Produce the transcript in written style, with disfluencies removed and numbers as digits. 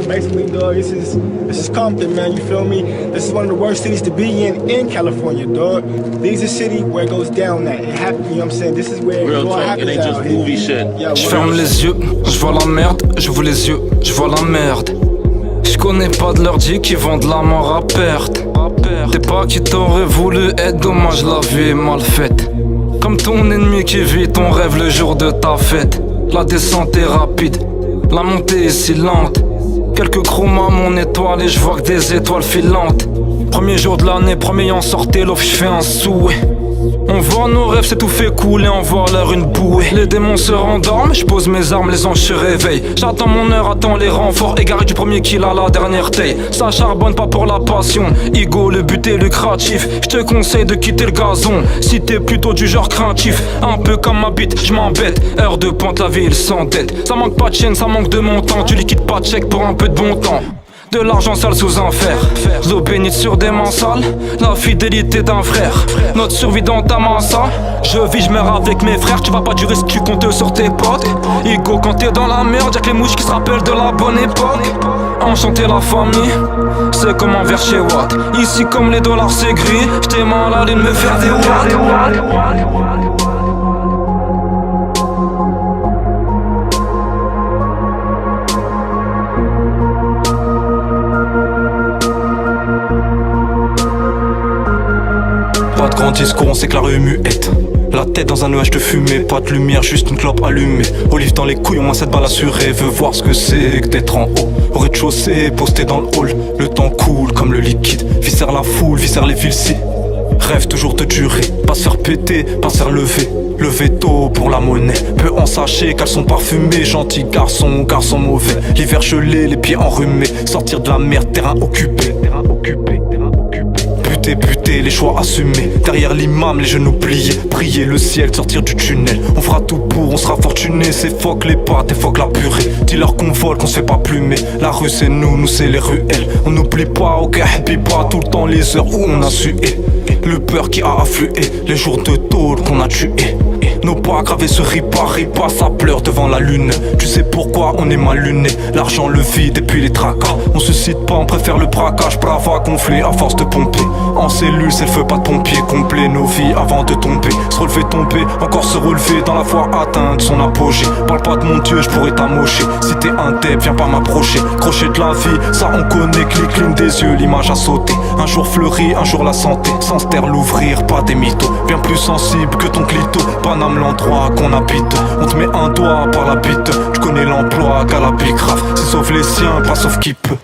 Basically, dog, this is Compton, man. You feel me? This is one of the worst cities to be in California, dog. These are cities where it goes down at. It happens, you know what I'm saying? This is where Real it all talk, it happens ain't just out here. movie shit. Je ferme les yeux, je vois la merde, je vois les yeux, je vois la merde. Je connais pas de leur dit qui vendent la mort à perte. T'es pas qui t'aurais voulu être, dommage la vie est mal faite. Comme ton ennemi qui vit ton rêve le jour de ta fête. La descente est rapide, la montée est si lente. Quelques chromas mon étoile et je vois que des étoiles filantes. Premier jour de l'année, premier en sortie, l'offre j'fais un souhait. On voit nos rêves s'étouffer, couler, on voit l'air une bouée. Les démons se rendorment, je pose mes armes, les anges se réveillent. J'attends mon heure, attends les renforts, égaré du premier kill à la dernière taille. Ça charbonne pas pour la passion, ego, le but est lucratif. Je te conseille de quitter le gazon, si t'es plutôt du genre craintif. Un peu comme ma bite, je m'embête, heure de pointe, la ville s'endette. Ça manque pas de chaîne, ça manque de montant, tu liquides pas de chèque pour un peu de bon temps. De l'argent sale sous un fer, l'eau bénite sur des mains sales, la fidélité d'un frère, notre survie dans ta massa. Je vis, je meurs avec mes frères, tu vas pas durer si tu comptes sur tes potes. Ego quand t'es dans la merde, y'a que les mouches qui se rappellent de la bonne époque. Enchanter la famille, c'est comme un verre chez Watt. Ici comme les dollars c'est gris, j't'ai mal à aller me faire des watts. Pas de grand discours, on sait que la rue est muette. La tête dans un nuage de fumée, pas de lumière, juste une clope allumée. Olive dans les couilles, au moins 7 balles assurées. Veux voir ce que c'est que d'être en haut. Au rez-de-chaussée, posté dans le hall. Le temps coule comme le liquide. Viscère la foule, viscère les villes-ci. Rêve toujours de durer, pas se faire péter, pas se faire lever. Lever tôt pour la monnaie, peu en sachet, caleçon parfumé. Gentil garçon, garçon mauvais. L'hiver gelé, les pieds enrhumés. Sortir de la merde, terrain occupé. Buter, les choix assumés. Derrière l'imam, les genoux pliés. Prier le ciel, sortir du tunnel. On fera tout pour, on sera fortuné. C'est fuck les pâtes et fuck la purée. Dis-leur qu'on vole, qu'on se fait pas plumer. La rue c'est nous c'est les ruelles. On n'oublie pas, ok, happy pas. Tout le temps les heures où on a sué. Le peur qui a afflué, les jours de tôle qu'on a tué. Nos pas gravés se ripa, ça pleure devant la lune. Tu sais pourquoi on est mal luné. L'argent, le vide et puis les tracas. On se cite pas, on préfère le braquage. Brava gonflé à force de pomper. En cellule, c'est le feu, pas de pompier. Complet nos vies avant de tomber. Se relever, tomber, encore se relever. Dans la foi atteindre son apogée. Parle pas de mon Dieu, je pourrais t'amocher. Si t'es un deb, viens pas m'approcher. Crochet de la vie, ça on connaît. Cligne des yeux, l'image a sauté. Un jour fleuri, un jour la santé. Sans se taire l'ouvrir, pas des mythos. Bien plus sensible que ton clito. Paname l'endroit qu'on habite. On te met un doigt par la bite. Tu connais l'emploi qu'à la bicrave. C'est sauf les siens, pas sauf qui peut.